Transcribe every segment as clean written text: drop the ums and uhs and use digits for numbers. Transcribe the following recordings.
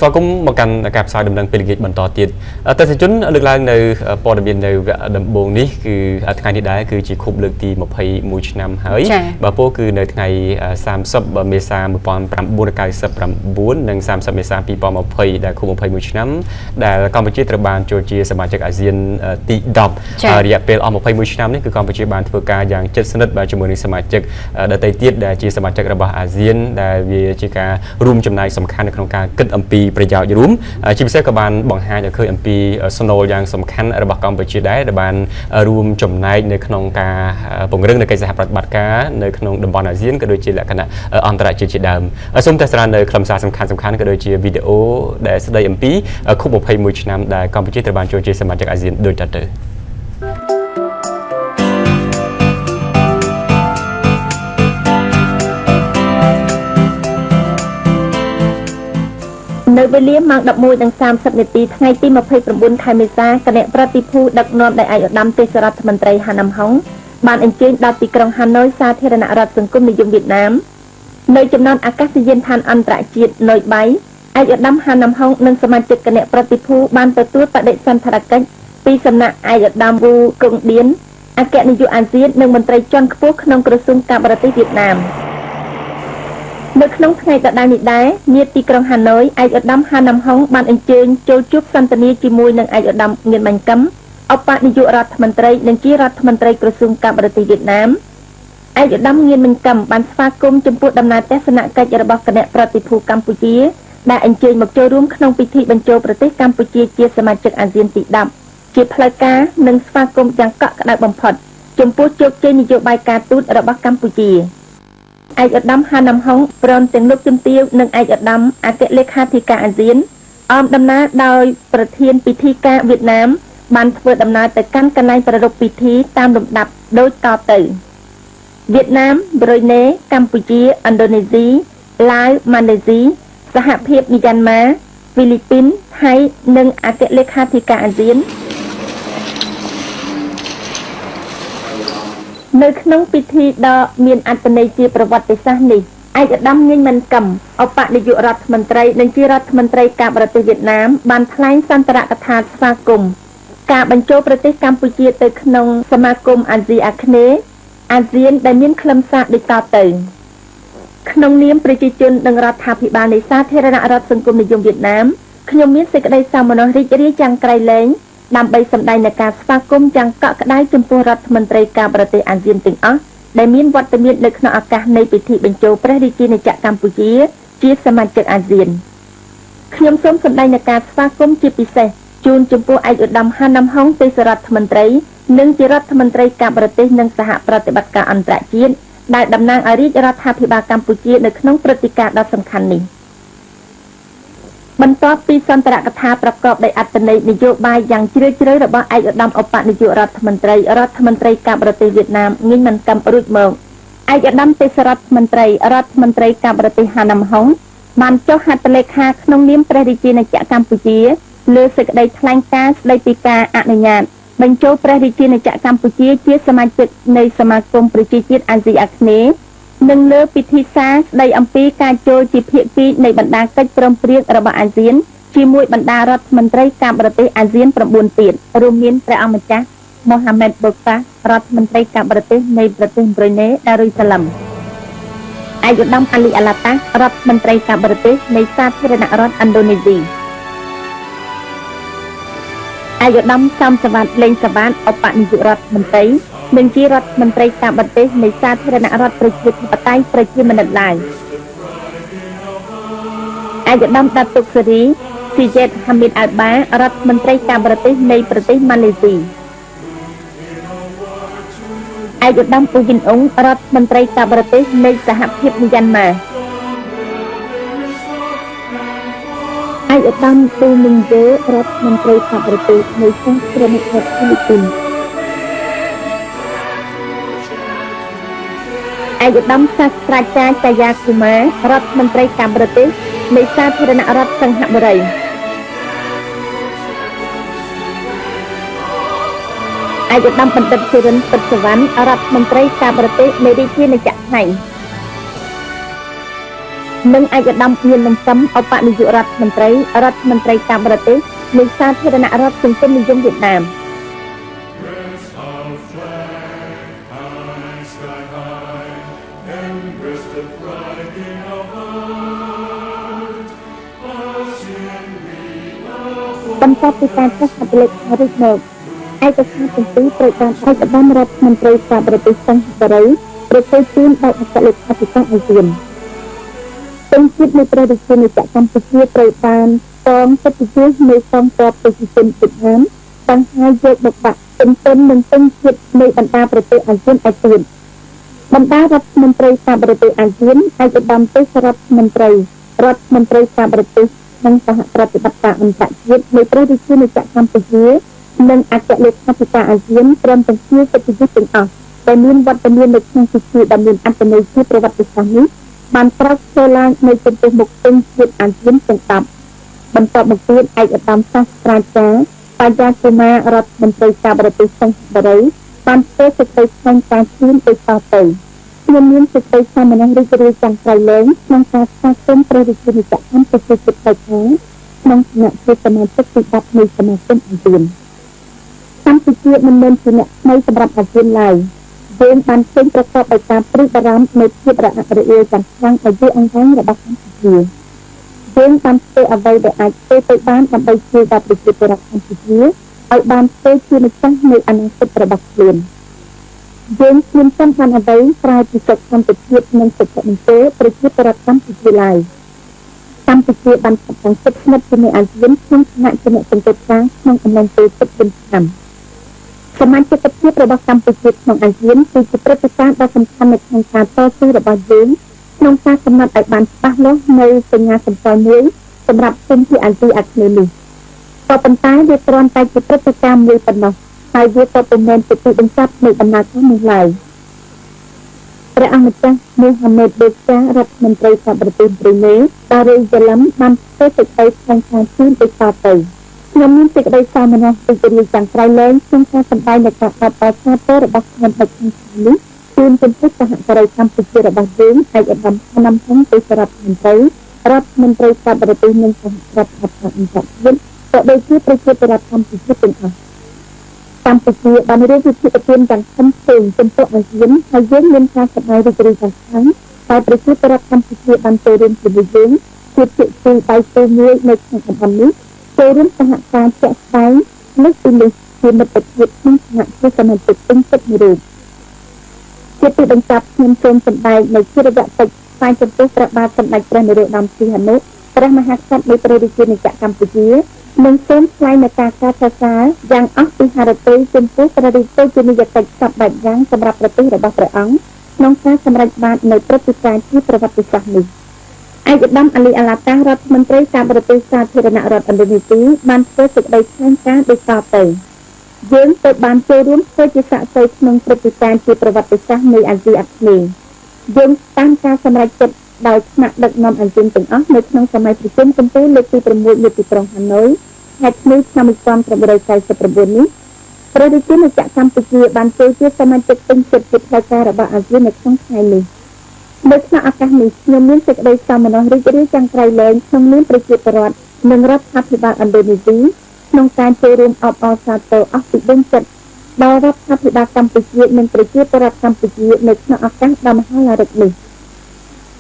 សគុំមកកាន់ការផ្សាយដំណឹងពីល្ងាចបន្តទៀតតែសជនលើកឡើងនៅព័ត៌មាននៅវគ្គដំបូងនេះគឺថ្ងៃនេះដែរគឺជាខួបលើកទី21ឆ្នាំហើយបើពោលគឺនៅថ្ងៃ30មេសា1999និង30មេសា2020ដែលខួប21ឆ្នាំដែលកម្ពុជាត្រូវបានចូលជាសមាជិកអាស៊ានទី10រយៈពេលអស់21ឆ្នាំនេះគឺកម្ពុជាបានធ្វើការយ៉ាងជិតស្និទ្ធជាមួយនឹងសមាជិកដទៃទៀតដែលជាសមាជិករបស់អាស៊ានដែលវាជាការរួមចំណាយសំខាន់នៅក្នុងការគិតអំពីប្រយោជន៍រួមជាពិសេសក៏បានបង្ហាញឲ្យឃើញអំពីស្នូលយ៉ាងសំខាន់របស់កម្ពុជាដែរដែលបានរួមចំណែកនៅក្នុងការពង្រឹងនៅកិច្ចសហប្រតិបត្តិការនៅក្នុងតំបន់អាស៊ានក៏ដូចជាលក្ខណៈអន្តរជាតិជាដើមសូមទស្សនានៅខ្លឹមសារសំខាន់ក៏ដូចជាវីដេអូដែលស្ដីអំពីខួប21ឆ្នាំដែលកម្ពុជាត្រូវបានចូលជាសមាជិកអាស៊ានដូចតទៅនៅវេលាម៉ោង 11:30 នាទីថ្ងៃទី29 ខែមេសាគណៈប្រតិភូដឹកនាំដោយឯកឧត្តមទេសរដ្ឋមន្ត្រីហាណាំហុងបានអញ្ជើញដល់ទីក្រុងហាណូយសាធារណរដ្ឋសង្គមនិយមវៀតណាមនៅចំណោមអាកាសយានដ្ឋានអន្តរជាតិណូយបៃឯកឧត្តមហាណាំហុងនិងសមាជិកគណៈប្រតិភូបានទទួលបដិសណ្ឋារកិច្ចពីសំណាក់ឯកឧត្តមវូកុងឌៀនអគ្គនាយកអាស៊ាននិងមន្ត្រីជាន់ខ្ពស់ក្នុងក្រសួងការបរទេសវៀតណាមនៅក្នុងថ្ងៃដដែលនេះដែរនាទីក្រុងហាណូយឯកឧត្តមហាណាំហុងបានអញ្ជើញចូលជួបសន្ទនាជាមួយនឹងឯកឧត្តមងៀនម៉ាញ់កឹមឧបនាយករដ្ឋមន្ត្រីនិងជារដ្ឋមន្ត្រីក្រសួងការបរទេសវៀតណាមឯកឧត្តមងៀនម៉ាញ់កឹមបានស្វាគមន៍ចំពោះដំណើរទស្សនកិច្ចរបស់គណៈប្រតិភូកម្ពុជាដែលអញ្ជើញមកចូលរួមក្នុងពិធីបញ្ចូលប្រទេសកម្ពុជាជាសមាជិកអាស៊ានទី10ជាផ្លូវការនិងស្វាគមន៍យ៉ាងកក់ក្ដៅបំផុតចំពោះជោគជ័យនយោបាយការទូតរបស់កម្ពុជាឯកឧត្តមហាណាំហុងព្រមទាំងលោកជំទាវនិងឯកឧត្តមអគ្គលេខាធិការអាស៊ានអមដំណើរដោយប្រធានពិធីការវៀតណាមបានធ្វើដំណើរទៅកាន់កន្លែងប្រារព្ធពិធីតាមលំដាប់ដូចតទៅវៀតណាមប្រ៊ុយណេកម្ពុជាឥណ្ឌូនេស៊ីឡាវម៉ាឡេស៊ីសហភាពមីយ៉ាន់ម៉ាហ្វីលីពីនថៃនិងអគ្គលេខាធិការអាស៊ាននៅក្នុងពិធីដ៏មានអត្ថន័យជាប្រវត្តិសាស្ត្រនេះឯកឧត្តមងៀនម៉ាន់កឹមឧបនាយករដ្ឋមន្ត្រីនិងជារដ្ឋមន្ត្រីការបរទេសវៀតណាមបានថ្លែងសន្ទរកថាស្វាគមន៍ការបញ្ចូលប្រទេសកម្ពុជាទៅក្នុងសមាគមអាស៊ីអាគ្នេយ៍អាស៊ានដែលមានខ្លឹមសារដូចតទៅក្នុងនាមប្រជាជននិងរដ្ឋាភិបាលនៃសាធារណរដ្ឋសង្គមនិយមវៀតណាមខ្ញុំមានសេចក្តីសោមនស្សរីករាយយ៉ាងក្រៃលែងដើម្បីសម្ដែងនូវការស្វាគមន៍យ៉ាងកក់ក្ដៅចំពោះរដ្ឋមន្ត្រីការបរទេសអាស៊ានទាំងអស់ដែលមានវត្តមាននៅក្នុងឱកាសនៃពិធីបញ្ចូលព្រះរាជាណាចក្រកម្ពុជាជាសមាជិកអាស៊ានខ្ញុំសូមសម្ដែងនូវការស្វាគមន៍ជាពិសេសជូនចំពោះឯកឧត្តមហាណាំហុងទេសរដ្ឋមន្ត្រីនិងជារដ្ឋមន្ត្រីការបរទេសនិងសហប្រតិបត្តិការអន្តរជាតិដែលតំណាងឲ្យរាជរដ្ឋាភិបាលកម្ពុជានៅក្នុងព្រឹត្តិការណ៍ដ៏សំខាន់នេះបន្ទាប់ពីសន្ទរកថាប្រកបដោយអត្ថន័យនយោបាយយ៉ាងជ្រាលជ្រៅរបស់ឯកឧត្តមឧបនាយករដ្ឋមន្ត្រីការបរទេសវៀតណាមងៀនម៉ាន់កឹមរួចមកឯកឧត្តមទេសរដ្ឋមន្ត្រីការបរទេសហាណាំហុងបានចុះហត្ថលេខាក្នុងនាមព្រះរាជាណាចក្រកម្ពុជាលើសេចក្តីថ្លែងការណ៍ស្តីពីការអនុញ្ញាតបញ្ចូលព្រះរាជាណាចក្រកម្ពុជាជាសមាជិកនៃសមាគមប្រជាជាតិអាស៊ីអាគ្នេយ៍និងលើពិធីសារស្តីអំពីការចូលជាភាគីនៃបណ្ដាកិច្ចព្រមព្រៀងរបស់អាស៊ានជាមួយបណ្ដារដ្ឋមន្ត្រីការបរទេសអាស៊ាន9ទៀតរួមមានព្រះអង្គម្ចាស់ម៉ូហាម៉ែតបូការដ្ឋមន្ត្រីការបរទេសនៃប្រទេសប្រ៊ុយណេដារុយសាឡាំឯកឧត្តមអាលីអាឡាតារដ្ឋមន្ត្រីការបរទេសនៃសាធារណរដ្ឋឥណ្ឌូនេស៊ីឯកឧត្តមសំសវត្ថលេងសវត្ថឧបនាយករដ្ឋមន្ត្រីនិងជារដ្ឋមន្ត្រីការបរទេសនៃសាធារណរដ្ឋប្រជាធិបតេយ្យប្រជាមានិតឡាវឯកឧត្តមដាតុកសេរីស៊ីយ៉េតហាមីតអាល់បារដ្ឋមន្ត្រីការបរទេសនៃប្រទេសម៉ាឡេស៊ីឯកឧត្តមអ៊ូវិនអ៊ុងរដ្ឋមន្ត្រីការបរទេសនៃសហភាពមីយ៉ាន់ម៉ាឯកឧត្តមទូមីងយេរដ្ឋមន្ត្រីការបរទេសនៃសហប្រតិបត្តិហ្វីលីពីនឯកឧត្តមសាស្ត្រាចារ្យកាយាគូមារដ្ឋមន្ត្រីការបរទេសនៃសាធារណរដ្ឋសិង្ហបុរីឯកឧត្តមបណ្ឌិតសិរិនពិតសវណ្ណរដ្ឋមន្ត្រីការបរទេសនៃរាជាណាចក្រថៃឯ និងឯកឧត្តមមាននឹងចំឧបនាយករដ្ឋមន្ត្រីការបរទេសនៃសាធារណរដ្ឋសង្គមនិយមវៀតណាម បន្ទាប់ពីការចុះហត្ថលេខារួចមកឯកសារទាំងពីរត្រូវបានឯកឧត្តមរដ្ឋមន្ត្រីការបរទេសសិង្ហបុរីប្រកាសជូនដោយអគ្គលេខាធិការអាស៊ានទាំងជាតិនៃប្រទេសនៃកម្ពុជាត្រូវបានកងសិទ្ធិជននៃកងទ័ពប្រជាជនវៀតណាមបង្ហាញយកមកបាក់ទន្ទឹមនឹងទាំងជាតិនៃបណ្ដាប្រទេសអាស៊ានឯទៀតបណ្ដារដ្ឋមន្ត្រីការបរទេសអាស៊ានឯកឧត្តមទេសរដ្ឋមន្ត្រីការបរទេសនិងសហប្រតិបត្តិការអន្តរជាតិនៃប្រទេសនៃកម្ពុជានិងអគ្គលេខាធិការអាស៊ានព្រមទាំងជាសិទ្ធិជនទាំងអស់ដែលមានវត្តមាននៅក្នុងពិធីដ៏មានអត្ថន័យជាប្រវត្តិសាស្ត្រនេះបានប្រោសចូលឡើងនៅចំពោះមុខទាំងជាតិអាស៊ានទាំង10បន្តមកទៀតឯកឧត្តមសាស្ត្រាចារ្យបញ្ញកុមាររដ្ឋមន្ត្រីការបរទេសសិង្ហបុរីបានធ្វើសេចក្តីថ្លែងការណ៍ជូនទៅតទៅខ្ញុំមានសេចក្តីសន្និដ្ឋានរីករាយយ៉ាងក្រៃលែងក្នុងការស្វាគមន៍ព្រះរាជាណាចក្រកម្ពុជាជាតិបៃតងក្នុងឋានៈជាសមាជិកទី10នៃសមាគមអាស៊ានកម្ពុជាមិនមែនជាអ្នកថ្មីសម្រាប់អាស៊ានឡើយយើងបានឃើញប្រកបដោយការព្រួយបារម្ភនៃភាពរអាក់រអួលយ៉ាងខ្លាំងអាយុអង្វែងរបស់កម្ពុជាយើងបានធ្វើអ្វីដែលអាចធ្វើទៅបានដើម្បីជួយដល់ប្រជាពលរដ្ឋកម្ពុជាឲ្យបានធ្វើជាម្ចាស់នៃអនាគតរបស់ខ្លួនយើងមានសំខាន់អ្វីក្រៅពីសុខសន្តិភាពនិងសុខមង្គលប្រជាពលរដ្ឋកម្ពុជាឡើយកម្ពុជាបានខិតខំជិតស្និទ្ធជាមួយអាស៊ានក្នុងឋានៈជាអ្នកសង្កេតការណ៍ក្នុងអំឡុងពេលជិត4ឆ្នាំសមាជិកភាពរបស់កម្ពុជាក្នុងអាស៊ានគឺជាព្រឹត្តិការណ៍ដ៏សំខាន់នៅក្នុងការតស៊ូរបស់យើងក្នុងការកំណត់ឲ្យបានច្បាស់លាស់នៅសញ្ញាសម្គាល់មួយសម្រាប់ជនជាអាស៊ីអាគ្នេយ៍នេះក៏ប៉ុន្តែវាគ្រាន់តែជាព្រឹត្តិការណ៍មួយប៉ុណ្ណោះហើយវាក៏ពុំមែនជាទីបញ្ចប់នៃដំណើរការនេះឡើយព្រះអង្គម្ចាស់មូហាម៉េតប៊ូសារដ្ឋមន្ត្រីការបរទេសប្រ៊ុយណេដារីយ៉ាឡាំបានធ្វើសេចក្តីថ្លែងការណ៍ជូនទៅតទៅខ្ញុំមានសេចក្តីសោមនស្សរីករាយយ៉ាងក្រៃលែងក្នុងការសម្ដែងនៃការអបអរសាទររបស់ខ្ញុំនៅក្នុងថ្ងៃនេះជូនចំពោះសហការីកម្ពុជារបស់យើងឯកឧត្តមខនំហុងទេសរដ្ឋមន្ត្រីការបរទេសនិងសហរដ្ឋអាមេរិកអន្តរជាតិក៏ដូចជាប្រជាពលរដ្ឋកម្ពុជាទាំងអស់កម្ពុជាបានរៀបចំកិច្ចការយ៉ាងធំធេងចំពោះអាស៊ានហើយយើងមានការសម្ដែងរីករាយយ៉ាងខ្លាំងតែប្រជាពលរដ្ឋកម្ពុជាបានចូលរួមជាមួយយើងជាភាគីដៃគូមួយនៅក្នុងតំបន់នេះចូលរួមសហការជាក់ស្ដែងលើកពីនេះជាមិត្តភាពក្នុងឋានៈជាសមាជិកពេញចិត្តមួយរូបជាទីបញ្ចប់ខ្ញុំសូមសម្ដែងនៅជារយៈតិចស្វែងចំពោះព្រះបាទសម្ដេចព្រះនរោត្តមសីហនុព្រះមហាក្សត្រនៃព្រះរាជាណាចក្រកម្ពុជានិងសូមថ្លែងនៅការកោតសរសើរយ៉ាងអស់ពីហារតីចំពោះព្រះរាជាណាចក្រសពបែបយ៉ាងសម្រាប់ប្រទេសរបស់ព្រះអង្គក្នុងការសម្រេចបាននៅព្រឹត្តិការណ៍ជាប្រវត្តិសាស្ត្រនេះឯកឧត្តមអាលីអាឡាតារដ្ឋមន្ត្រីការបរទេសសាធារណរដ្ឋឥណ្ឌូនេស៊ីបានធ្វើសេចក្តីថ្លែងការណ៍ដូចតទៅយើងទៅបានចូលរួមធ្វើជាសាក្សីក្នុងព្រឹត្តិការណ៍ជាប្រវត្តិសាស្ត្រនៃអាស៊ីអាគ្នេយ៍យើងតាមការសម្រេចចិត្តដោយថ្នាក់ដឹកនាំអាស៊ានទាំងអស់នៅក្នុងសម័យប្រជុំកំពូលលើកទី6នៅទីក្រុងហាណូយខែធ្នូឆ្នាំ1949នេះព្រះរាជាណាចក្រកម្ពុជាបានចូលជាសមាជិកពេញសិទ្ធិជាផ្លូវការរបស់អាស៊ាននៅក្នុងថ្ងៃនេះនៅក្នុងឱកាសនេះខ្ញុំមានសេចក្តីសោមនស្សរីករាយយ៉ាងក្រៃលែងក្នុងនាមប្រជាពលរដ្ឋនិងរដ្ឋាភិបាលឥណ្ឌូនេស៊ីក្នុងការចូលរួមអបអរសាទរអស់ពីដួងចិត្តដល់រដ្ឋាភិបាលកម្ពុជានិងប្រជាពលរដ្ឋកម្ពុជានៅក្នុងឱកាសដ៏មហាឡារិកនេះ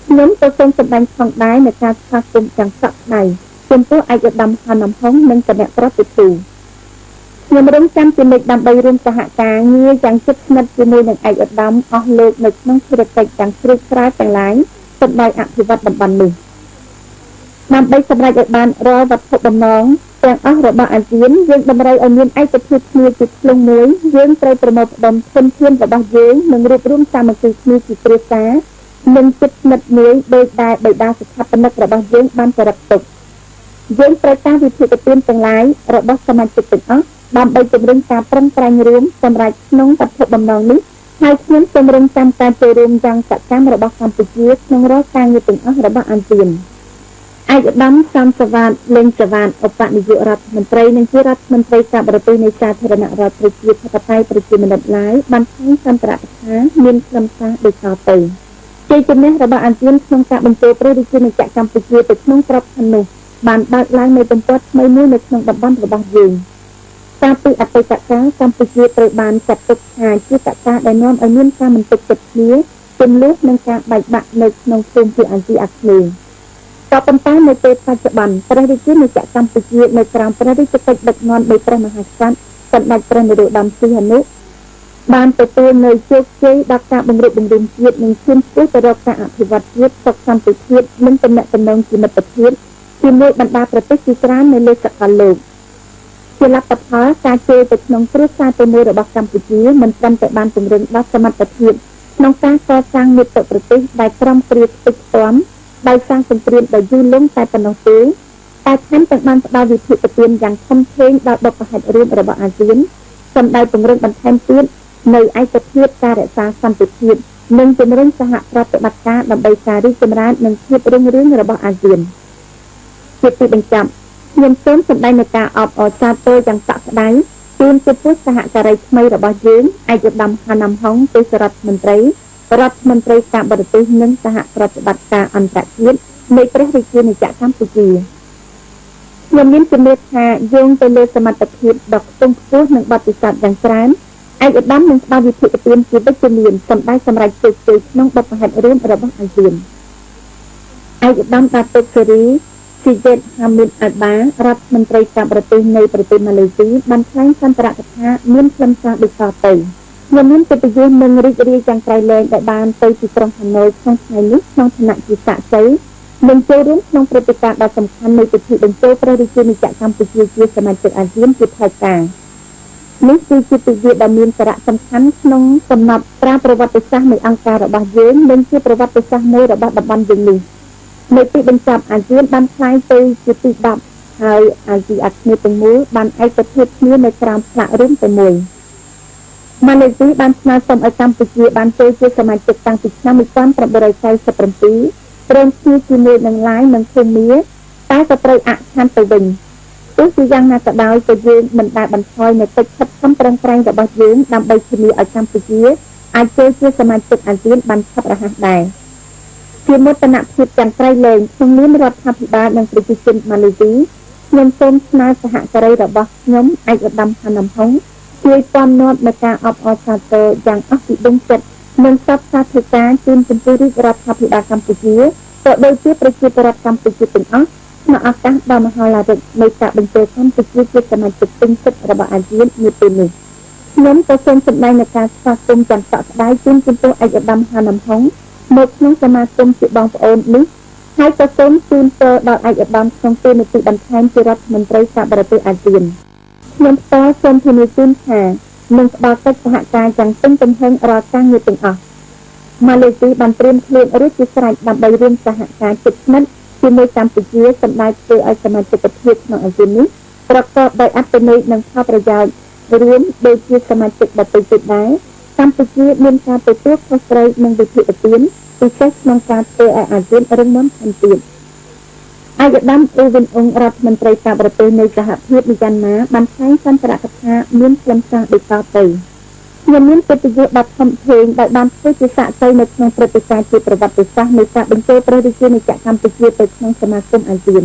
ខ្ញុំក៏សូមសម្ដែងផងដែរនៅការស្វាគមន៍យ៉ាងសក្តិស្ដីចំពោះឯកឧត្តមខនំហុងនិងគណៈប្រតិភូខ្ញុំរំចាំជានិច្ចដើម្បីរួមសហការងារយ៉ាងជិតស្និទ្ធជាមួយនឹងឯកឧត្តមអស់លោកនៅក្នុងភារកិច្ចទាំងជ្រាលជ្រៅទាំងឡាយសម្រាប់អភិវឌ្ឍតំបន់នេះដើម្បីសម្រេចឲ្យបានរាល់វត្ថុបំណងទាំងអស់របស់អាស៊ានយើងតម្រូវឲ្យមានឯកភាពគ្នាជាធ្លុងមួយយើងត្រូវប្រមូលផ្ដុំធនធានរបស់យើងនិងរួបរวมសាមគ្គីគ្នាជាគ្រួសារនិងជិតស្និទ្ធមួយដោយតែបិតាស្ថាបនិករបស់យើងបានប្រឹកទុកយើងត្រូវការវិធានការទាំងឡាយរបស់សមាជិកទាំងអស់ដើម្បីជំរុញការប្រឹងប្រែងរួមសម្រាប់ក្នុងវត្ថុបំណងនេះហើយខ្ញុំសូមរំចាំការចូលរួមយ៉ាងសកម្មរបស់កម្ពុជាក្នុងរាល់ការងារទាំងអស់របស់អាស៊ានឯកឧត្តមសំសវណ្ណលេងសវណ្ណឧបនាយករដ្ឋមន្ត្រីនិងជារដ្ឋមន្ត្រីការបរទេសនៃសាធារណរដ្ឋប្រជាធិបតេយ្យប្រជាមានិតឡាវបានថ្លែងសន្ទរកថាមានខ្លឹមសារដូចតទៅ ជ័យជំនះរបស់អាស៊ានក្នុងការបញ្ចូលព្រះរាជាណាចក្រកម្ពុជាទៅក្នុងក្របខ័ណ្ឌនោះបានបើកឡើងនូវបន្ទាត់ថ្មីមួយនៅក្នុងតំបន់របស់យើងកាលពីអតីតកាលកម្ពុជាត្រូវបានចាត់ទុកថាជាកត្តាដែលនាំឲ្យមានការមិនទុកចិត្តគ្នាទម្លាក់និងការបែកបាក់នៅក្នុងភូមិភាគអាស៊ីអាគ្នេយ៍ក៏ប៉ុន្តែនៅពេលបច្ចុប្បន្នព្រះរាជាណាចក្រកម្ពុជានៅក្រោមព្រះរាជកិច្ចដឹកនាំដោយព្រះមហាក្សត្រសម្ដេចព្រះនរោត្តមសីហនុបានទទួលនៅជោគជ័យដល់ការបង្រួបបង្រួមជាតិនិងឈានឆ្ពោះទៅរកការអភិវឌ្ឍជាតិសុខសន្តិភាពនិងទំនាក់ទំនងជាមិត្តភាពជាមួយបណ្ដាប្រទេសជាច្រើននៅលើសកលលោកជាលទ្ធផលការចូលទៅក្នុងគ្រួសារតែមួយរបស់កម្ពុជាមិនត្រឹមតែបានពង្រឹងដល់សមត្ថភាពក្នុងការកសាងមាតុប្រទេសដែលក្រំគ្រាស្ពេចស្ទាំដោយសាងសង្គ្រាមដ៏យូរលង់តែប៉ុណ្ណោះទេតែថែមទាំងបានផ្ដល់វិធានការយ៉ាងធំធេងដល់បុព្វហេតុរួមរបស់អាស៊ានសម្ដៅពង្រឹងបន្ថែមទៀតនៅឯកភាពការរក្សាសន្តិភាពនិងជំរុញសហប្រតិបត្តិការដើម្បីការរីកចម្រើននិងភាពរុងរឿងរបស់អាស៊ានជាទីបញ្ចប់ខ្ញុំសូមសម្ដែងនូវការអបអរសាទរយ៉ាងសក្តានុពលជូនចំពោះសហការីថ្មីរបស់យើងឯកឧត្តមហាណាំហុងទេសរដ្ឋមន្ត្រីការបរទេសនិងសហប្រតិបត្តិការអន្តរជាតិនៃព្រះរាជាណាចក្រកម្ពុជាខ្ញុំមានជំនឿថាយោងទៅលើសមត្ថភាពដ៏ខ្ពង់ខ្ពស់និងបទពិសោធន៍យ៉ាងច្រើនឯកឧត្តមនឹងផ្ដល់វិធានការជាវិជ្ជមានសម្ដៅសម្រាប់ជោគជ័យក្នុងបុព្វហេតុរួមរបស់អាស៊ានឯកឧត្តមដាតុកសេរីស៊ីជេតហាមីតអាល់បារដ្ឋមន្ត្រីការបរទេសនៃប្រទេសម៉ាឡេស៊ីបានថ្លែងសន្ទរកថាមានខ្លឹមសារដូចតទៅខ្ញុំមានកិត្តិយសនិងរីករាយយ៉ាងក្រៃលែងដែលបានទៅទីក្រុងហាណូយក្នុងថ្ងៃនេះក្នុងឋានៈជាសាក្សីនិងចូលរួមក្នុងព្រឹត្តិការណ៍ដ៏សំខាន់នៃពិធីបញ្ចូលព្រះរាជាណាចក្រកម្ពុជាជាសមាជិកអាស៊ានជាផ្លូវការនេះគឺជាទិវាដ៏មានសារៈសំខាន់ក្នុងកំណត់ត្រាប្រវត្តិសាស្ត្រនៃអង្គការរបស់យើងនិងជាប្រវត្តិសាស្ត្រមួយរបស់តំបន់យើងនេះនៅទីបញ្ចប់អាស៊ានបានក្លាយទៅជាទី10ហើយអាស៊ីអាគ្នេយ៍ទាំងមូលបានឯកភាពគ្នានៅក្រោមផ្លាករួមតែមួយម៉ាឡេស៊ីបានស្នើសុំឲ្យកម្ពុជាបានចូលជាសមាជិកតាំងពីឆ្នាំ1997ព្រមគ្នាជាមួយនឹងឡាវនិងភូមាតែក៏ត្រូវអខណ្ឌទៅវិញទោះជាយ៉ាងណាក៏ដោយក៏យើងមិនដែលបន្ថយនៅកិច្ចខិតខំប្រឹងប្រែងរបស់យើងដើម្បីធានាឲ្យកម្ពុជាអាចចូលជាសមាជិកអាស៊ានបានឆាប់រហ័សដែរជាមោទនភាពយ៉ាងក្រៃលែងក្នុងនាមរដ្ឋាភិបាលនិងប្រជាជនម៉ាឡេស៊ីខ្ញុំសូមស្នើសហការីរបស់ខ្ញុំឯកឧត្តមហាណាំហុងជួយពំនាំនៅការអបអរសាទរយ៉ាងអស់ពីដុំចិត្តនិងសពសាធុការជូនចំពោះរាជរដ្ឋាភិបាលកម្ពុជាក៏ដូចជាប្រជាពលរដ្ឋកម្ពុជាទាំងអស់ក្នុងឱកាសដ៏មហោឡារិកនៃការបញ្ចូលកម្ពុជាជាសមាជិកពេញសិទ្ធិរបស់អាស៊ាននាពេលនេះខ្ញុំក៏សូមសម្ដែងនូវការស្វាគមន៍យ៉ាងសក្តានុពលជូនចំពោះឯកឧត្តមហាណាំហុងមកក្នុងសមាគមជាបងប្អូននេះហើយក៏សូមជូនពរដល់ឯកឧត្តមក្នុងពេលនីតិបន្ថែមជារដ្ឋមន្ត្រីការបរទេសអាស៊ានខ្ញុំផ្ទាល់សូមធានាជូនថានឹងផ្ដល់កិច្ចសហការយ៉ាងពេញទំហឹងរាល់ការងារទាំងអស់ម៉ាឡេស៊ីបានត្រៀមខ្លួនរួចជាស្រេចដើម្បីរួមសហការជិតស្និទ្ធជាមួយកម្ពុជាសម្ដៅធ្វើឲ្យសមាជិកភាពក្នុងអាស៊ាននេះប្រកបដោយអត្ថន័យនិងផលប្រយោជន៍រួមដូចជាសមាជិកដទៃទៀតដែរកម្ពុជាមានការទទួលខុសត្រូវនិងវិធានការពិសេសក្នុងការធ្វើឲ្យអាស៊ានរឹងមាំថែមទៀតឯកឧត្តមអ៊ូវិនអ៊ុងរដ្ឋមន្ត្រីការបរទេសនៃសហភាពមីយ៉ាន់ម៉ាបានថ្លែងសន្ទរកថាមានខ្លឹមសារដូចតទៅខ្ញុំមានកិត្តិយសដ៏ធំធេងដែលបានធ្វើជាសាក្សីនៅក្នុងព្រឹត្តិការណ៍ជាប្រវត្តិសាស្ត្រនៃការបញ្ចូលព្រះរាជាណាចក្រកម្ពុជាទៅក្នុងសមាគមអាស៊ាន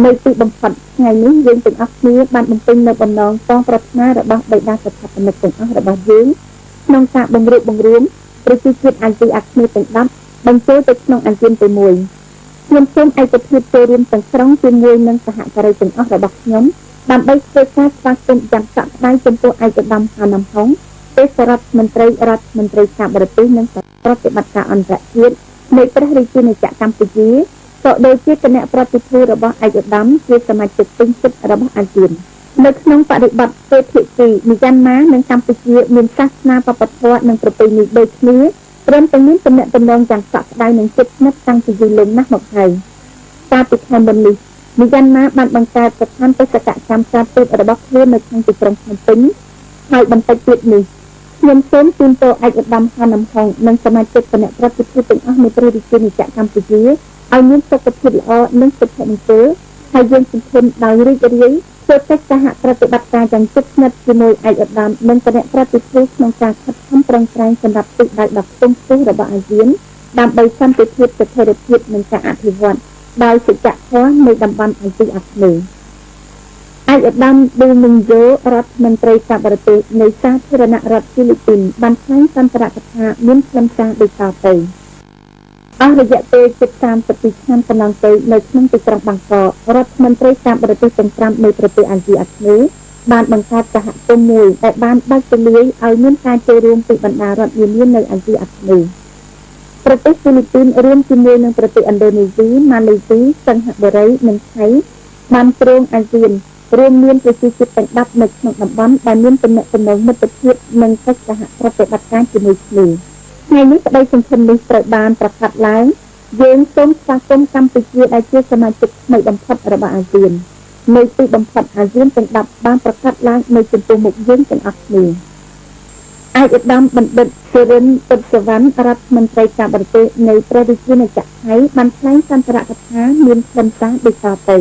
នៅទីបំផុតថ្ងៃនេះយើងទាំងអស់គ្នាបានបំពេញនៅបំណងចង់ប្រាថ្នារបស់បិតាស្ថាបនិកទាំងអស់របស់យើងក្នុងការបង្រួបបង្រួមប្រជាជាតិអាស៊ីអាគ្នេយ៍ទាំង10បញ្ចូលទៅក្នុងអាស៊ានតែមួយខ្ញុំសូមឯកភាពចូលរួមទាំងស្រុងជាមួយនឹងសហការីទាំងអស់របស់ខ្ញុំដើម្បីធ្វើការស្វាគមន៍យ៉ាងសក្តានុពលចំពោះឯកឧត្តមហាណាំហុងទេសរដ្ឋមន្ត្រីការបរទេសនិងប្រតិបត្តិការអន្តរជាតិនៃព្រះរាជាណាចក្រកម្ពុជាក៏ដូចជាគណៈប្រតិភូរបស់ឯកឧត្តមជាសមាជិកពេញសិទ្ធិរបស់អាស៊ាននៅក្នុងបរិបទពេលភាគីមីយ៉ាន់ម៉ានិងកម្ពុជាមានសាសនាវប្បធម៌និងប្រពៃណីដូចគ្នាព្រមទាំងមានទំនាក់ទំនងយ៉ាងសក្តានុពលនិងជិតស្និទ្ធតាំងពីយូរលង់ណាស់មកហើយកាលពីខែមុននេះមីយ៉ាន់ម៉ាបានបង្កើតស្ថានបេសកកម្មការទូតរបស់ខ្លួននៅក្នុងទីក្រុងភ្នំពេញហើយបន្តិចទៀតនេះខ្ញុំសូមជូនពរឯកឧត្តមហាណាំហុងនិងសមាជិកគណៈប្រតិភូទាំងអស់នៃព្រះរាជាណាចក្រកម្ពុជាឲ្យមានសុខភាពល្អនិងសុភមង្គលហើយយើងសង្ឃឹមដោយរីករាយធ្វើកិច្ចសហប្រតិបត្តិការយ៉ាងជិតស្និទ្ធជាមួយឯកឧត្តមនិងគណៈប្រតិភូក្នុងការខិតខំប្រឹងប្រែងសម្រាប់ទិសដៅដ៏ខ្ពង់ខ្ពស់របស់អាស៊ាន ដើម្បីសន្តិភាពស្ថិរភាពនិងការអភិវឌ្ឍដោយសច្ចធម៌នៃតំបន់អាស៊ីអាគ្នេយ៍ឯកឧត្តមឌូមីងយ៉ូរដ្ឋមន្ត្រីការបរទេសនៃសាធារណរដ្ឋហ្វីលីពីនបានថ្លែងសន្ទរកថាមានខ្លឹមសារដូចតទៅអស់រយៈពេលជិត32ឆ្នាំកន្លងទៅនៅក្នុងទីក្រុងបាងកករដ្ឋមន្ត្រីការបរទេសទាំង5នៃប្រទេសអាស៊ីអាគ្នេយ៍បានបង្កើតសហគមន៍មួយដែលបានបើកទូលាយឲ្យមានការចូលរួមពីបណ្ដារដ្ឋនានានៅអាស៊ីអាគ្នេយ៍ប្រទេសហ្វីលីពីនរួមជាមួយនឹងប្រទេសឥណ្ឌូនេស៊ីម៉ាឡេស៊ីសិង្ហបុរីនិងថៃបានគ្រងអាស៊ានរួមមានប្រជាជាតិទាំង10នៅក្នុងតំបន់ដែលមានទំនាក់ទំនងមិត្តភាពនិងកិច្ចសហប្រតិបត្តិការជាមួយគ្នាថ្ងៃនេះក្តីសង្ឃឹមនេះត្រូវបានប្រកាសឡើងយើងសូមស្វាគមន៍កម្ពុជាដែលជាសមាជិកថ្មីបំផុតរបស់អាស៊ាននៅទីបំផុតអាស៊ានទាំង10បានប្រកាសឡើងនៅចំពោះមុខយើងទាំងអស់គ្នាឯកឧត្តមបណ្ឌិតសិរិនពុទ្ធសវណ្ណរដ្ឋមន្ត្រីការបរទេសនៃព្រះរាជាណាចក្រថៃបានថ្លែងសន្ទរកថាមានខ្លឹមសារដូចតទៅ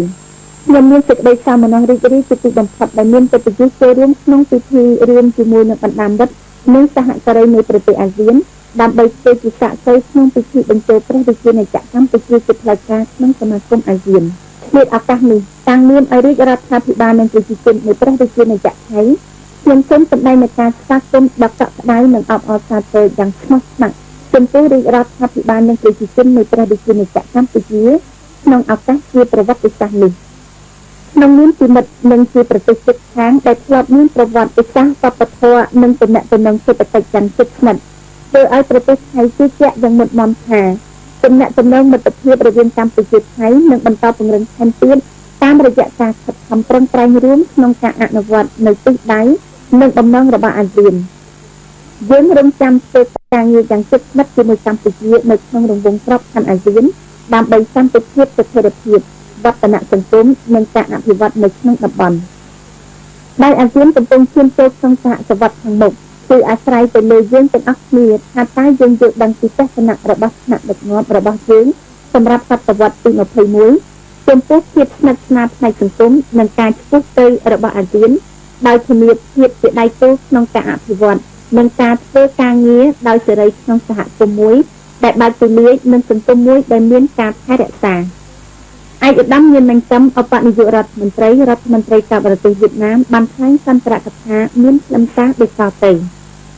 ខ្ញុំមានសេចក្តីសោមនស្សរីករាយជាទីបំផុតដែលមានកិត្តិយសចូលរួមក្នុងពិធីរួមជាមួយនឹងបណ្ដាមិត្តនិងសហការីនៃប្រទេសអាស៊ានដើម្បីធ្វើជាសាក្សីក្នុងពិធីបញ្ចូលព្រះរាជាណាចក្រកម្ពុជាជាផ្លូវការក្នុងសមាគមអាស៊ានមានឱកាសនេះតាំងមានឲ្យរាជរដ្ឋាភិបាលនិងប្រជាជននៃព្រះរាជាណាចក្រថៃខ្ញុំសូមសម្ដែងនូវការស្វាគមន៍ដ៏កក់ក្ដៅនិងអបអរសាទរយ៉ាងស្មោះស្ម័គ្រចំពោះរាជរដ្ឋាភិបាលនិងប្រជាជននៃព្រះរាជាណាចក្រកម្ពុជាក្នុងឱកាសជាប្រវត្តិសាស្ត្រនេះក្នុងនាមជាមិត្តនិងជាប្រទេសជិតខាងដែលធ្លាប់មានប្រវត្តិសាស្ត្រវប្បធម៌និងទំនាក់ទំនងសេដ្ឋកិច្ចយ៉ាងជិតស្និទ្ធធ្វើឲ្យប្រទេសថៃជឿជាក់យ៉ាងមុតមមថាទំនាក់ទំនងមិត្តភាពរវាងកម្ពុជាថៃនឹងបន្តពង្រឹងថែមទៀតតាមរយៈការខិតខំប្រឹងប្រែងរួមក្នុងការអនុវត្តនៅទិសដៅនិងបំណងរបស់អាស៊ានយើងរំចាំធ្វើការងារយ៉ាងជិតស្និទ្ធជាមួយកម្ពុជានៅក្នុងរង្វង់ក្របខ័ណ្ឌអាស៊ានដើម្បីសន្តិភាពស្ថិរភាពវឌ្ឍនសង្គមនិងការអភិវឌ្ឍនៅក្នុងតំបន់ដែលអាស៊ានកំពុងឈានចូលក្នុងសហសវត្សរ៍ខាងមុខគឺអាស្រ័យទៅលើយើងទាំងអស់គ្នាថាតើយើងយល់ដឹងពីទស្សនៈរបស់ថ្នាក់ដឹកនាំរបស់យើងសម្រាប់សតវត្សរ៍ទី21ចំពោះភាពស្និទ្ធស្នាលផ្នែកសង្គមនិងការឆ្ពោះទៅរបស់អាស៊ានដោយធានាភាពជាដៃគូក្នុងការអភិវឌ្ឍនិងការធ្វើការងារដោយសេរីក្នុងសហគមន៍មួយដែលបើកទូលាយនិងសង្គមមួយដែលមានការថែរក្សាឯកឧត្តមមាននឹងចំអបនាយករដ្ឋមន្ត្រីការបរទេសវៀតណាមបានថ្លែងសន្ទរកថាមានខ្លឹមសារដូចតទៅ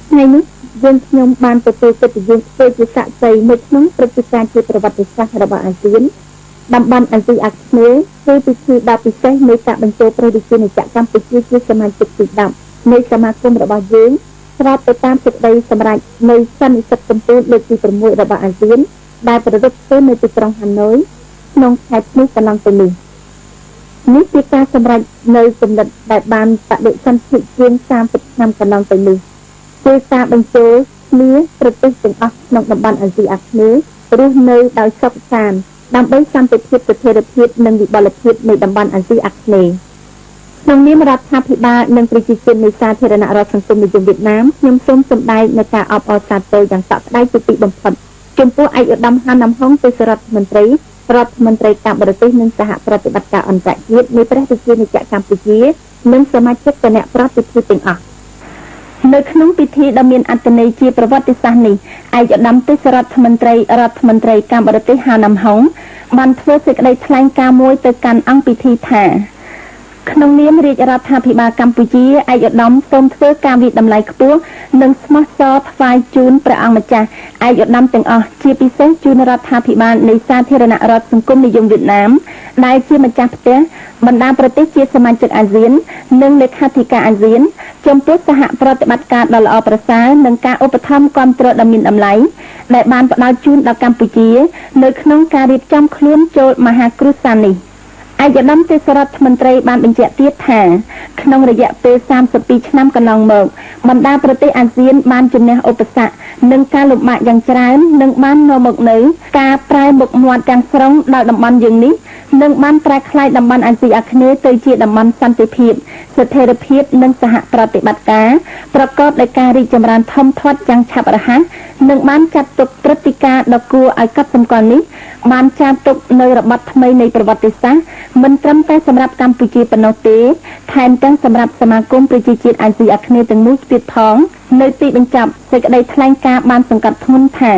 ថ្ងៃនេះយើងខ្ញុំបានទទួលកិត្តិយសធ្វើជាសាក្សីនៅក្នុងព្រឹត្តិការណ៍ជាប្រវត្តិសាស្ត្ររបស់អាស៊ានតំបន់អាស៊ីអាគ្នេយ៍គឺពិធីដ៏ពិសេសនៃការបញ្ចូលព្រះរាជាណាចក្រកម្ពុជាជាសមាជិកទី10នៃសមាគមរបស់យើងស្របទៅតាមសេចក្តីសម្រេចនៃសន្និសីទកំពូលលើកទី6របស់អាស៊ានដែលប្រព្រឹត្តទៅនៅទីក្រុងហាណូយក្នុងខែធ្នូកន្លងទៅនេះជាការសម្រេចនៅគំនិតដែលបានបដិសន្ធិជាង30ឆ្នាំកន្លងទៅនេះគឺការបញ្ចូលគ្នាប្រទេសទាំងអស់ក្នុងតំបន់អាស៊ីអាគ្នេយ៍រស់នៅដោយសុខសាន្តដើម្បីសន្តិភាពស្ថិរភាពនិងវិបលភាពនៃតំបន់អាស៊ីអាគ្នេយ៍ក្នុងនាមរដ្ឋាភិបាលនិងប្រជាជននៃសាធារណរដ្ឋសង្គមនិយមវៀតណាមខ្ញុំសូមសម្ដែងនូវការអបអរសាទរយ៉ាងសក្តាជាទីបំផុតចំពោះឯកឧត្តមហាណាំហុងទេសរដ្ឋមន្ត្រីការបរទេសនិងសហប្រតិបត្តិការអន្តរជាតិនៃព្រះរាជាណាចក្រកម្ពុជានិងសមាជិកគណៈប្រតិភូទាំងអស់នៅក្នុងពិធីដ៏មានអត្ថន័យជាប្រវត្តិសាស្ត្រនេះឯកឧត្តមទេសរដ្ឋមន្ត្រីការបរទេសហាណាំហុងបានធ្វើសេចក្តីថ្លែងការណ៍មួយទៅកាន់អង្គពិធីថាក្នុងនាមរាជរដ្ឋាភិបាលកម្ពុជាឯកឧត្តមសូមធ្វើការវិតម្លៃខ្ពស់និងស្មោះសរថ្វាយជូនព្រះអង្គម្ចាស់ឯកឧត្តមទាំងអស់ជាពិសេសជូនរដ្ឋាភិបាលនៃសាធារណរដ្ឋសង្គមនិយមវៀតណាមដែលជាម្ចាស់ផ្ទះបណ្ដាប្រទេសជាសមាជិកអាស៊ាននិងលេខាធិការអាស៊ានចំពោះសហប្រតិបត្តិការដ៏ល្អប្រសើរនិងការឧបត្ថម្ភគាំទ្រដ៏មានតម្លៃដែលបានផ្ដល់ជូនដល់កម្ពុជានៅក្នុងការរៀបចំខ្លួនចូលមហាគ្រឹះសាសន៍នេះឯកឧត្តមទេសរដ្ឋមន្ត្រីបានបញ្ជាក់ទៀតថាក្នុងរយៈពេល32ឆ្នាំកន្លងមកបណ្ដាប្រទេសអាស៊ានបានជំនះឧបសគ្គនិងការលំបាកយ៉ាងច្រើននិងបាននាំមកនូវការប្រែមុខមាត់ទាំងស្រុងដល់តំបន់យើងនេះនិងបានប្រែក្លាយតំបន់អាស៊ីអាគ្នេយ៍ទៅជាតំបន់សន្តិភាពស្ថិរភាពនិងសហប្រតិបត្តិការប្រកបដោយការរីកចម្រើនធំធាត់យ៉ាងឆាប់រហ័សនិងបានចាត់ទុកព្រឹត្តិការណ៍ដ៏គួរឲ្យកត់សម្គាល់នេះបានចាត់ទុកនៅរបបថ្មីនៃប្រវត្តិសាស្ត្រមិនត្រឹមតែសម្រាប់កម្ពុជាប៉ុណ្ណោះទេថែមទាំងសម្រាប់សមាគមប្រជាជាតិអាស៊ីអាគ្នេយ៍ទាំងមូលទៀតផងនៅទីបញ្ចប់សេចក្តីថ្លែងការណ៍បានសង្កត់ធ្ងន់ថា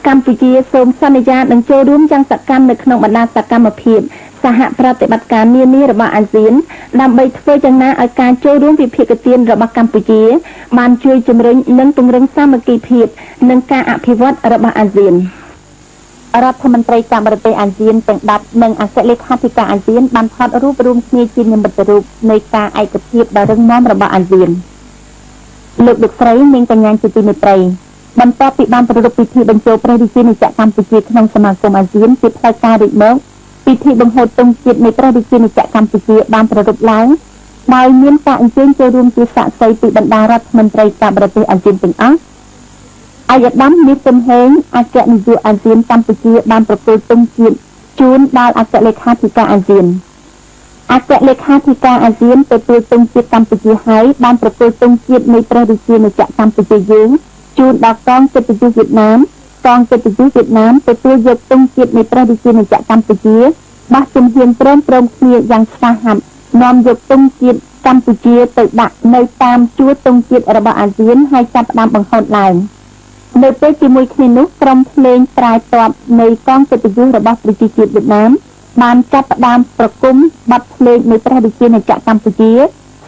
កម្ពុជាសូមសន្យានឹងចូលរួមយ៉ាងសកម្មនៅក្នុងបណ្ដាសកម្មភាពសហប្រតិបត្តិការនានារបស់អាស៊ានដើម្បីធ្វើយ៉ាងណាឲ្យការចូលរួមវិភាគទានរបស់កម្ពុជាបានជួយជំរុញនិងពង្រឹងសាមគ្គីភាពនិងការអភិវឌ្ឍរបស់អាស៊ានរដ្ឋមន្ត្រីការបរទេសអាស៊ានទាំង10និងអគ្គលេខាធិការអាស៊ានបានថតរូបរួមគ្នាជានិមិត្តរូបនៃការឯកភាពដ៏រឹងមាំរបស់អាស៊ានលោកស្រីនិងកញ្ញាជាទីមេត្រីបន្ទាប់ពីបានប្រារព្ធពិធីបញ្ចូលព្រះរាជាណាចក្រកម្ពុជាក្នុងសមាគមអាស៊ានជាផ្លូវការរួចមកពិធីបង្ហូតទង់ជាតិនៃព្រះរាជាណាចក្រកម្ពុជាបានប្រារព្ធឡើងដោយមានការអញ្ជើញចូលរួមជាសាក្សីពីបណ្ដារដ្ឋមន្ត្រីការបរទេសអាស៊ានទាំងអស់អាយដាមនេះទំហែងអគ្គនាយកអាស៊ានកម្ពុជាបានប្រគល់ទង់ជាតិជូនដល់អគ្គលេខាធិការអាស៊ានអគ្គលេខាធិការអាស៊ានទទួលទង់ជាតិកម្ពុជាហើយបានប្រគល់ទង់ជាតិនៃព្រះរាជាណាចក្រកម្ពុជាយើងជូនដល់កងកិត្តិយសវៀតណាមកងកិត្តិយសវៀតណាមទទួលយកទង់ជាតិនៃព្រះរាជាណាចក្រកម្ពុជាបោះជំហានព្រមគ្នាយ៉ាងស្វាហាប់នាំយកទង់ជាតិកម្ពុជាទៅដាក់នៅតាមជួរទង់ជាតិរបស់អាស៊ានហើយចាប់ផ្ដើមបង្ហូតឡើងនៅពេលជាមួយគ្នានោះក្រុមភ្លេងត្រាយតបនៃកងកិត្តិយសរបស់ប្រជាជាតិវៀតណាមបានចាប់ផ្ដើមប្រគំបទភ្លេងនៃព្រះរាជាណាចក្រកម្ពុជា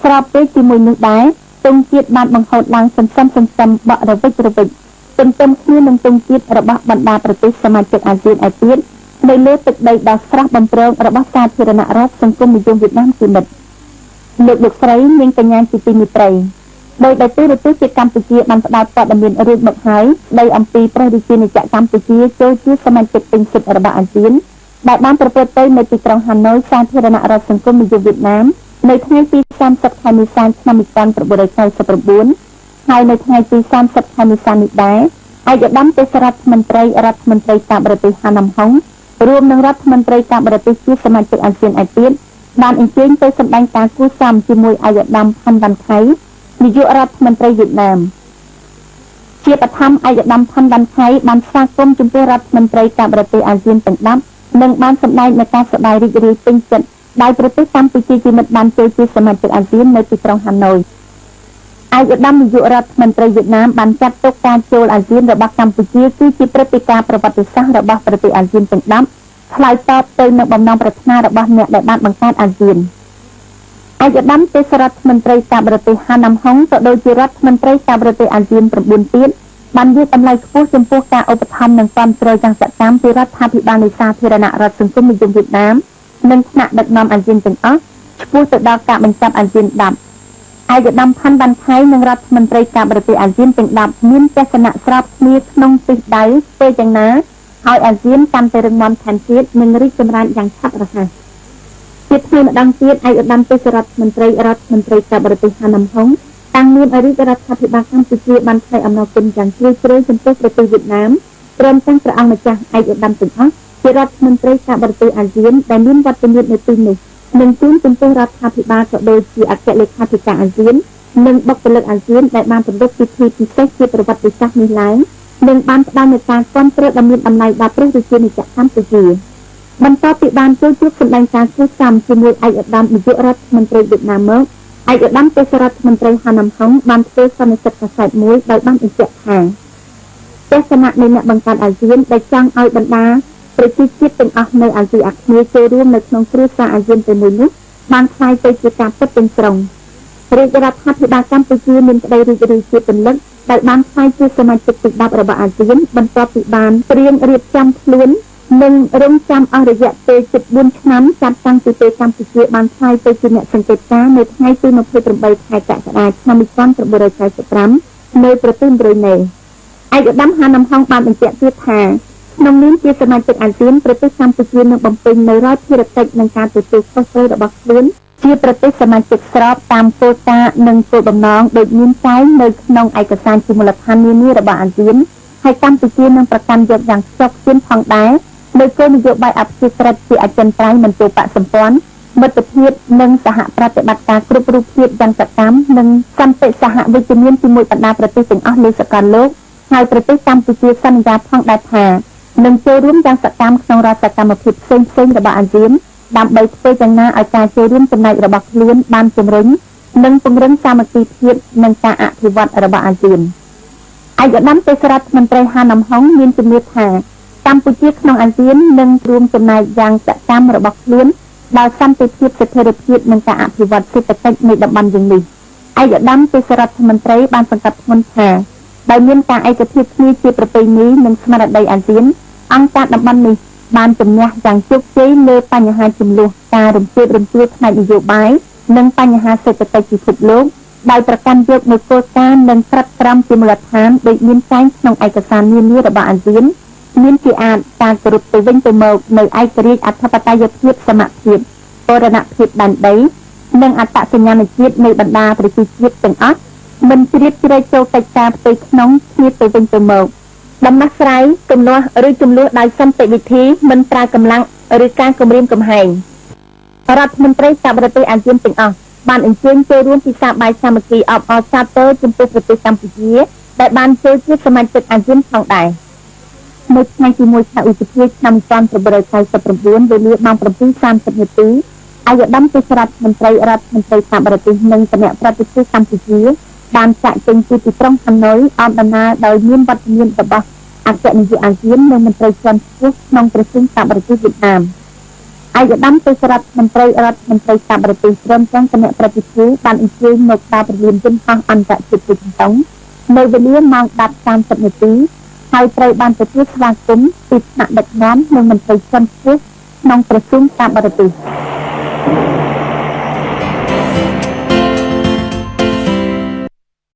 ស្របពេលជាមួយនោះដែរទង់ជាតិបានបង្ហូតឡើងសន្សំបក់រវិចទន្ទឹមគ្នានឹងទង់ជាតិរបស់បណ្ដាប្រទេសសមាជិកអាស៊ានឯទៀតនៅលើទឹកដីដ៏ស្រស់បំព្រងរបស់សាធារណរដ្ឋសង្គមនិយមវៀតណាមជានិច្ចលោកស្រីនិងកញ្ញាជាទីមេត្រីដោយដែលទូរទស្សន៍ជាតិកម្ពុជាបានផ្ដល់ព័ត៌មានរួចមកហើយស្ដីអំពីព្រះរាជាណាចក្រកម្ពុជាចូលជាសមាជិកពេញសិទ្ធិរបស់អាស៊ានដែលបានប្រព្រឹត្តទៅនៅទីក្រុងហាណូយសាធារណរដ្ឋសង្គមនិយមវៀតណាមនៅថ្ងៃទី30ខែមេសាឆ្នាំ1999ហើយនៅថ្ងៃទី30ខែមេសានេះដែរឯកឧត្តមទេសរដ្ឋមន្ត្រីការបរទេសហាណាំហុងរួមនឹងរដ្ឋមន្ត្រីការបរទេសជាសមាជិកអាស៊ានឯទៀតបានអញ្ជើញទៅសម្ដែងការគូសំជាមួយឯកឧត្តមផាន់វ៉ាន់ខៃនាយករដ្ឋមន្ត្រីវៀតណាមជាបឋមឯកឧត្តមផាន់វ៉ាន់ខៃបានស្វាគមន៍ចំពោះរដ្ឋមន្ត្រីការបរទេសអាស៊ានទាំង10និងបានសម្ដែងនូវការសប្បាយរីករាយពេញចិត្តដោយប្រទេសកម្ពុជាជាមិត្តបានចូលជាសមាជិកអាស៊ាននៅទីក្រុងហាណូយឯកឧត្តមនាយករដ្ឋមន្ត្រីវៀតណាមបានចាត់ទុកការចូលអាស៊ានរបស់កម្ពុជាគឺជាព្រឹត្តិការណ៍ប្រវត្តិសាស្ត្ររបស់ប្រទេសអាស៊ានទាំង10ឆ្លើយតបទៅនឹងបំណងប្រាថ្នារបស់អ្នកដែលបានបង្កើតអាស៊ានឯកឧត្តមទេសរដ្ឋមន្ត្រីការបរទេសហាណាំហុងក៏ដូចជារដ្ឋមន្ត្រីការបរទេសអាស៊ាន9ទៀតបានយកតម្លៃខ្ពស់ចំពោះការឧបត្ថម្ភនិងគាំទ្រយ៉ាងសកម្មពីរដ្ឋាភិបាលនៃសាធារណរដ្ឋសង្គមនិយមវៀតណាមនិងថ្នាក់ដឹកនាំអាស៊ានទាំងអស់ឆ្ពោះទៅដល់ការបញ្ចប់អាស៊ាន10ឯកឧត្តមផាន់វ៉ាន់ខៃនិងរដ្ឋមន្ត្រីការបរទេសអាស៊ានទាំង10មានទស្សនៈស្របគ្នាក្នុងទិសដៅធ្វើយ៉ាងណាឲ្យអាស៊ានកាន់តែរឹងមាំថែមទៀតនិងរីកចម្រើនយ៉ាងឆាប់រហ័សជាថ្មីម្ដងទៀតឯកឧត្តមទេសរដ្ឋមន្ត្រីការបរទេសហាណាំហុងតាំងមានរាជរដ្ឋាភិបាលកម្ពុជាបានថ្លែងអំណរគុណយ៉ាងជ្រាលជ្រៅចំពោះប្រទេសវៀតណាមព្រមទាំងព្រះអង្គម្ចាស់ឯកឧត្តមទាំងអស់ជារដ្ឋមន្ត្រីការបរទេសអាស៊ានដែលមានវត្តមាននៅទីនេះនិងជូនចំពោះរដ្ឋាភិបាលក៏ដូចជាអគ្គលេខាធិការអាស៊ាននិងបុគ្គលិកអាស៊ានដែលបានប្រារព្ធពិធីពិសេសជាប្រវត្តិសាស្ត្រនេះឡើងនិងបានផ្ដល់នូវការគាំទ្រដ៏មានតម្លៃដល់ព្រះរាជាណាចក្រកម្ពុជាបន្ទាប់ពីបានចូលជួបសម្ដែងការគូសំជាមួយឯកឧត្តមនាយករដ្ឋមន្ត្រីវៀតណាមមកឯកឧត្តមទេសរដ្ឋមន្ត្រីហាណាំហុងបានធ្វើសន្និសីទកាសែតមួយដោយបានបញ្ជាក់ថាទស្សនៈនៃអ្នកបង្កើតអាស៊ានដែលចង់ឲ្យបណ្ដាប្រជាជាតិទាំងអស់នៅអាស៊ីអាគ្នេយ៍ចូលរួមនៅក្នុងគ្រួសារអាស៊ានតែមួយនោះបានក្លាយទៅជាការពិតទាំងស្រុងរាជរដ្ឋាភិបាលកម្ពុជាមានក្តីរីករាយជាពន្លឹកដែលបានក្លាយជាសមាជិកទី10របស់អាស៊ានបន្ទាប់ពីបានត្រៀមរៀបចំខ្លួននិងរងចាំអស់រយៈពេលជិត4ឆ្នាំចាប់តាំងពីពេលកម្ពុជាបានក្លាយទៅជាអ្នកសង្កេតការណ៍នៅថ្ងៃទី28ខែកក្កដាឆ្នាំ1945នៅប្រទេសប្រ៊ុយណេឯកឧត្តមហាណាំហុងបានបញ្ជាក់ទៀតថាក្នុងនាមជាសមាជិកអាស៊ានប្រទេសកម្ពុជានឹងបំពេញនៅរាល់ភារកិច្ចនិងការទទួលខុសត្រូវរបស់ខ្លួនជាប្រទេសសមាជិកស្របតាមគោលការណ៍និងគោលបំណងដូចមានចែងនៅក្នុងឯកសារជាមូលដ្ឋាននានារបស់អាស៊ានហើយកម្ពុជានឹងប្រកាន់យកយ៉ាងខ្ជាប់ខ្ជួនផងដែរលើគោលនយោបាយអភិក្រិតជាអចិន្ត្រៃយ៍មិនចូលបកសម្ព័ន្ធមិត្តភាពនិងសហប្រតិបត្តិការគ្រប់រូបភាពយ៉ាងសកម្មនិងសន្តិសហវិជ្ជមានជាមួយបណ្ដាប្រទេសទាំងអស់លើសកលលោកហើយប្រទេសកម្ពុជាសន្យាផងដែរថានឹងចូលរួមយ៉ាងសកម្មក្នុងរាល់សកម្មភាពផ្សេងៗរបស់អាស៊ានដើម្បីធ្វើយ៉ាងណាឲ្យការចូលរួមចំណែករបស់ខ្លួនបានជំរុញនិងពង្រឹងសាមគ្គីភាពនិងការអភិវឌ្ឍរបស់អាស៊ាន ឯកឧត្តមទេសរដ្ឋមន្ត្រីហាណាំហុងមានជំនឿថាកម្ពុជាក្នុងអាស៊ាននឹងរួមចំណែកយ៉ាងសកម្មរបស់ខ្លួនដល់សន្តិភាពស្ថិរភាពនិងការអភិវឌ្ឍសេដ្ឋកិច្ចនៃតំបន់ទាំងនេះឯកឧត្តមទេសរដ្ឋមន្ត្រីបានសង្កត់ធ្ងន់ថាដោយមានការឯកភាពគ្នាជាប្រពៃណីនិងស្មារតីអាស៊ានអង្គការតំបន់នេះបានជំនះយ៉ាងជោគជ័យលើបញ្ហាចំនួនការរំជើបរំជួលផ្នែកនយោបាយនិងបញ្ហាសេដ្ឋកិច្ចពិភពលោកដោយប្រកាន់យកនូវគោលការណ៍និងក្រិតក្រមជាមូលដ្ឋានដូចមានចែងក្នុងឯកសារនានារបស់អាស៊ានមានជាអាចការគោរពទៅវិញទៅមកនៅឯករាជ្យអធិបតេយ្យភាពសមភាពបូរណភាពដែនដីនិងអត្តសញ្ញាណជាតិនៃបណ្ដាប្រជាជាតិទាំងអស់មិនជ្រៀតជ្រែកចូលកិច្ចការផ្ទៃក្នុងគ្នាទៅវិញទៅមកដំណោះស្រាយទំនាស់ឬចំនួនដោយសន្តិវិធីមិនប្រើកម្លាំងឬការគំរាមកំហែងរដ្ឋមន្ត្រីការបរទេសអាស៊ានទាំងអស់បានអញ្ជើញចូលរួមពិសាបាយសាមគ្គីអបអរសាទរចំពោះប្រទេសកម្ពុជាដែលបានចូលជាសមាជិកអាស៊ានផងដែរនៅថ្ងៃទី1ខែឧសភាឆ្នាំ1999វេលាម៉ោង 7:30 នាទីឯកឧត្តមទេសរដ្ឋមន្ត្រីរដ្ឋមន្ត្រីការបរទេសនិងគណៈប្រតិភូកម្ពុជាបានចាក់ចេញពីទីក្រុងហាណូយអមដំណើរដោយមានវត្តមានរបស់អគ្គនាយកអាស៊ាននិងមន្ត្រីជាន់ខ្ពស់ក្នុងក្រសួងការបរទេសវៀតណាមឯកឧត្តមទេសរដ្ឋមន្ត្រីរដ្ឋមន្ត្រីការបរទេសព្រមទាំងគណៈប្រតិភូបានអញ្ជើញមកដល់ប្រលានយន្តហោះអន្តរជាតិទីក្រុងនៅវេលាម៉ោង 10:30 នាទីហើយត្រូវបានទទួលស្វាគមន៍ពីថ្នាក់ដឹកនាំនិងមន្ត្រីជាន់ខ្ពស់ក្នុងក្រសួងការបរទេស